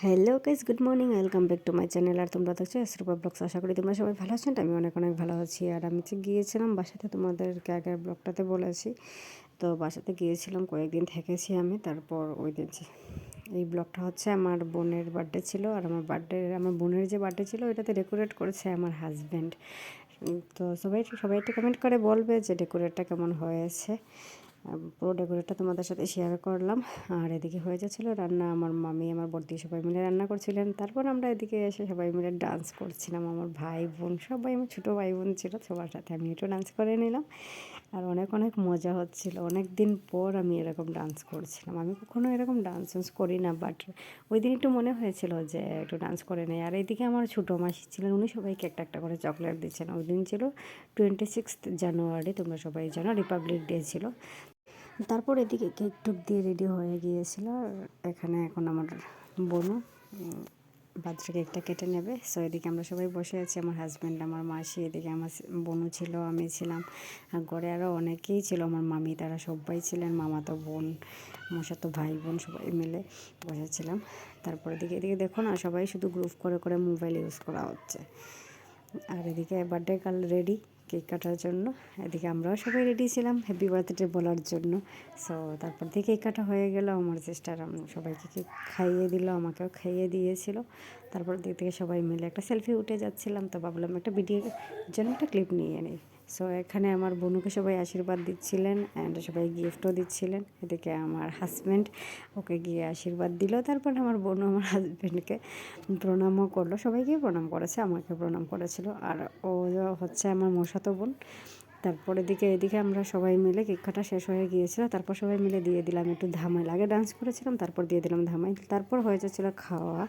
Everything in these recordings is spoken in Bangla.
Hello guys, good morning, welcome back to my channel. আর তোমরা দেখছো এসরূপা ব্লগস। আশা করি তোমরা সবাই ভালো আছো। আমি অনেক অনেক ভালো আছি। আর আমি গিয়েছিলাম বাসাতে, তোমাদেরকে আগের ব্লগটাতে বলেছি। তো বাসাতে গিয়েছিলাম, কয়েকদিন থেকেছি আমি। তারপর ওই দিন এই ব্লগটা হচ্ছে আমার বোনের বার্থডে ছিল। আর আমার বোনের যে বার্থডে ছিল ওইটাতে ডেকোরেট করেছে আমার হাজব্যান্ড। তো সবাই একটু কমেন্ট করে বলবে যে ডেকোরেটটা কেমন হয়েছে। পুরো ডেকোরেটটা তোমাদের সাথে শেয়ার করলাম। আর এদিকে হয়ে যাচ্ছিলো রান্না, আমার মামি আমার বড়দি সবাই মিলে রান্না করছিলেন। তারপর আমরা এদিকে এসে সবাই মিলে ডান্স করছিলাম, আমার ভাই বোন সবাই, আমার ছোটো ভাই বোন ছিল, সবার সাথে আমি একটু ডান্স করে নিলাম। আর অনেক অনেক মজা হচ্ছিল। অনেক দিন পর আমি এরকম ডান্স করছিলাম। আমি কখনো এরকম ডান্স করি না, বাট ওই দিন একটু মনে হয়েছিল যে একটু ডান্স করে নেই। আর এইদিকে আমার ছোটো মাসি ছিলেন, উনি সবাইকে একটা একটা করে চকলেট দিচ্ছেন। ওই দিন ছিল 26 জানুয়ারি, তোমরা সবাই জানো, রিপাবলিক ডে ছিল। তারপর এদিকে কেক টেক দিয়ে রেডি হয়ে গিয়েছিল। আর এখানে এখন আমার বোনও বার্থডে কেকটা কেটে নেবে। সো এদিকে আমরা সবাই বসে আছি, আমার হাজব্যান্ড, আমার মাসি, এদিকে আমার বোনও ছিল, আমি ছিলাম। আর ঘরে আরও অনেকেই ছিল, আমার মামি, তারা সবাই ছিলেন, মামাতো বোন, আমার সাথে ভাই বোন সবাই মিলে বসেছিলাম। তারপর এদিকে দেখো না, সবাই শুধু গ্রুপ করে করে মোবাইল ইউজ করা হচ্ছে। আর এদিকে বার্থডে কাল রেডি কেক কাটার জন্য। এদিকে আমরাও সবাই রেডি ছিলাম হ্যাপি বার্থডে বলার জন্য। সো তারপর দিয়ে কেক কাটা হয়ে গেল। আমার সিস্টার সবাইকে কেক খাইয়ে দিল, আমাকেও খাইয়ে দিয়েছিল। তারপর দিক থেকে সবাই মিলে একটা সেলফি উঠে যাচ্ছিলাম। তো ভাবলাম একটা ভিডিওর জন্য একটা ক্লিপ নিয়ে নিই। সো এখানে আমার বোনকে সবাই আশীর্বাদ দিচ্ছিলেন অ্যান্ড সবাই গিফটও দিচ্ছিলেন। এদিকে আমার হাজব্যান্ড ওকে গিয়ে আশীর্বাদ দিল। তারপর আমার বোন আমার হাজব্যান্ডকে প্রণামও করলো, সবাইকেই প্রণাম করেছে, আমাকে প্রণাম করেছিল। আর ও হচ্ছে আমার মশাতো বোন। তারপর এদিকে আমরা সবাই মিলে কেক কাটা শেষ হয়ে গিয়েছিল। তারপর সবাই মিলে দিয়ে দিলাম একটু ধামাইল। আগে ডান্স করেছিলাম, তারপর দিয়ে দিলাম ধামাইল। তারপর হয়ে যাচ্ছিলো খাওয়া।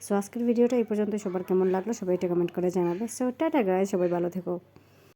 সো আজকের ভিডিওটা এই পর্যন্ত। সবার কেমন লাগলো সবাই এটা কমেন্ট করে জানাবে। সো টাটা গাইস, সবাই ভালো থেকো।